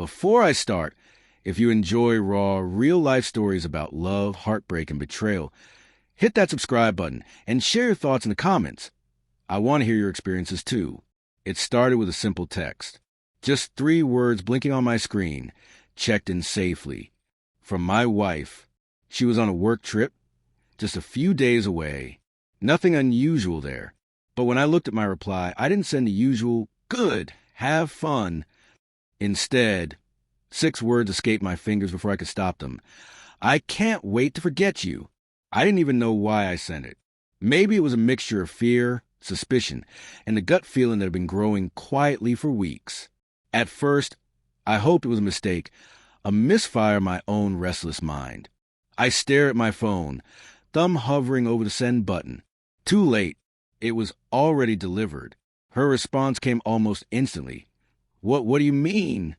Before I start, if you enjoy raw, real-life stories about love, heartbreak, and betrayal, hit that subscribe button and share your thoughts in the comments. I want to hear your experiences too. It started with a simple text. Just 3 words blinking on my screen. Checked in safely. From my wife. She was on a work trip, just a few days away. Nothing unusual there. But when I looked at my reply, I didn't send the usual, "Good, have fun." Instead, 6 words escaped my fingers before I could stop them. "I can't wait to forget you." I didn't even know why I sent it. Maybe it was a mixture of fear, suspicion, and the gut feeling that had been growing quietly for weeks. At first, I hoped it was a mistake, a misfire of my own restless mind. I stared at my phone, thumb hovering over the send button. Too late. It was already delivered. Her response came almost instantly. What do you mean?"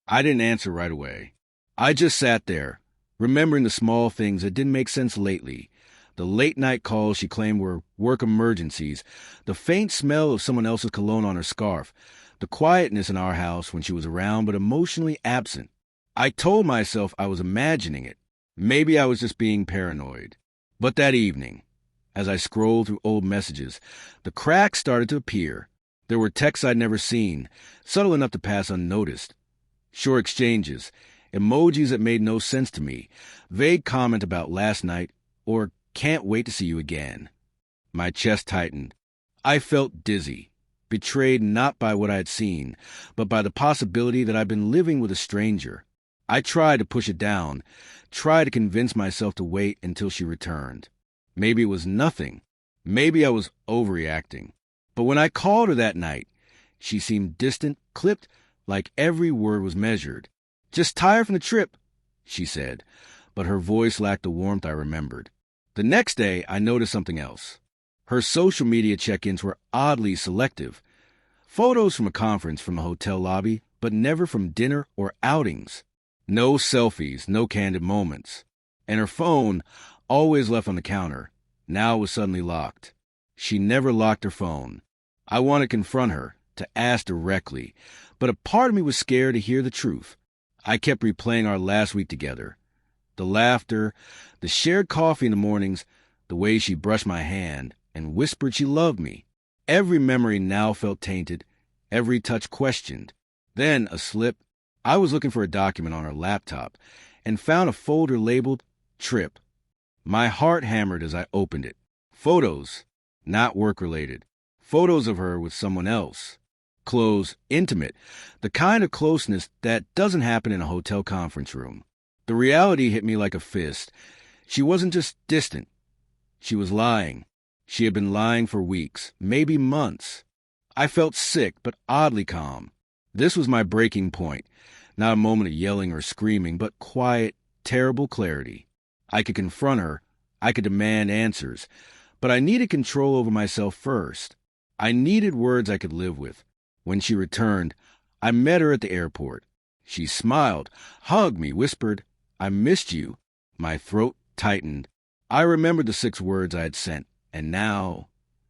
I didn't answer right away. I just sat there, remembering the small things that didn't make sense lately. The late-night calls she claimed were work emergencies, the faint smell of someone else's cologne on her scarf, the quietness in our house when she was around but emotionally absent. I told myself I was imagining it. Maybe I was just being paranoid. But that evening, as I scrolled through old messages, the cracks started to appear. There were texts I'd never seen, subtle enough to pass unnoticed. Short exchanges, emojis that made no sense to me, vague comment about last night, or "can't wait to see you again." My chest tightened. I felt dizzy, betrayed not by what I had seen, but by the possibility that I'd been living with a stranger. I tried to push it down, tried to convince myself to wait until she returned. Maybe it was nothing. Maybe I was overreacting. But when I called her that night, she seemed distant, clipped, like every word was measured. "Just tired from the trip," she said, but her voice lacked the warmth I remembered. The next day, I noticed something else. Her social media check-ins were oddly selective. Photos from a conference from a hotel lobby, but never from dinner or outings. No selfies, no candid moments. And her phone, always left on the counter, now was suddenly locked. She never locked her phone. I wanted to confront her, to ask directly, but a part of me was scared to hear the truth. I kept replaying our last week together. The laughter, the shared coffee in the mornings, the way she brushed my hand and whispered she loved me. Every memory now felt tainted, every touch questioned. Then a slip. I was looking for a document on her laptop and found a folder labeled "Trip." My heart hammered as I opened it. Photos, not work-related. Photos of her with someone else. Close, intimate, the kind of closeness that doesn't happen in a hotel conference room. The reality hit me like a fist. She wasn't just distant. She was lying. She had been lying for weeks, maybe months. I felt sick, but oddly calm. This was my breaking point. Not a moment of yelling or screaming, but quiet, terrible clarity. I could confront her. I could demand answers. But I needed control over myself first. I needed words I could live with. When she returned, I met her at the airport. She smiled, hugged me, whispered, "I missed you." My throat tightened. I remembered the 6 words I had sent, and now,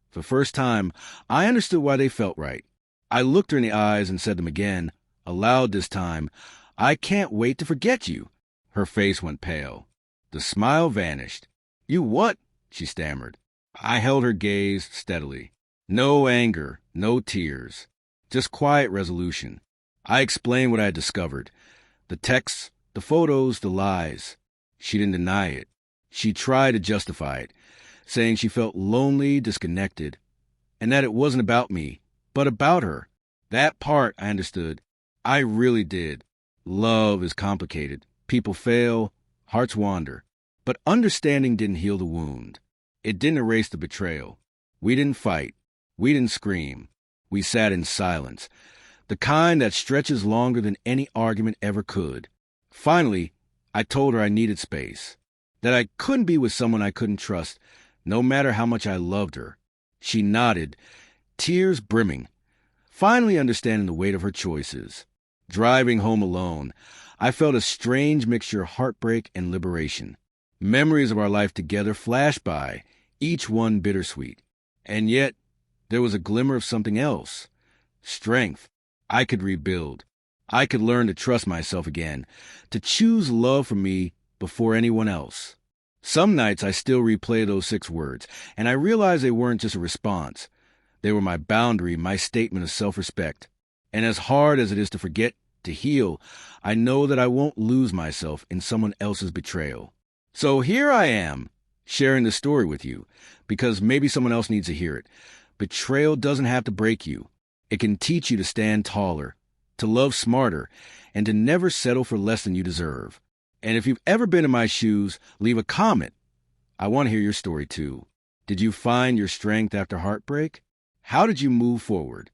for the first time, I understood why they felt right. I looked her in the eyes and said them again, aloud this time, "I can't wait to forget you." Her face went pale. The smile vanished. "You what?" she stammered. I held her gaze steadily. No anger, no tears, just quiet resolution. I explained what I had discovered. The texts, the photos, the lies. She didn't deny it. She tried to justify it, saying she felt lonely, disconnected, and that it wasn't about me, but about her. That part I understood. I really did. Love is complicated. People fail, hearts wander. But understanding didn't heal the wound. It didn't erase the betrayal. We didn't fight. We didn't scream. We sat in silence, the kind that stretches longer than any argument ever could. Finally, I told her I needed space, that I couldn't be with someone I couldn't trust, no matter how much I loved her. She nodded, tears brimming, finally understanding the weight of her choices. Driving home alone, I felt a strange mixture of heartbreak and liberation. Memories of our life together flashed by, each one bittersweet. And yet, there was a glimmer of something else. Strength. I could rebuild. I could learn to trust myself again, to choose love for me before anyone else. Some nights I still replay those 6 words, and I realize they weren't just a response. They were my boundary, my statement of self-respect. And as hard as it is to forget, to heal, I know that I won't lose myself in someone else's betrayal. So here I am, sharing the story with you, because maybe someone else needs to hear it. Betrayal doesn't have to break you. It can teach you to stand taller, to love smarter, and to never settle for less than you deserve. And if you've ever been in my shoes, leave a comment. I want to hear your story too. Did you find your strength after heartbreak? How did you move forward?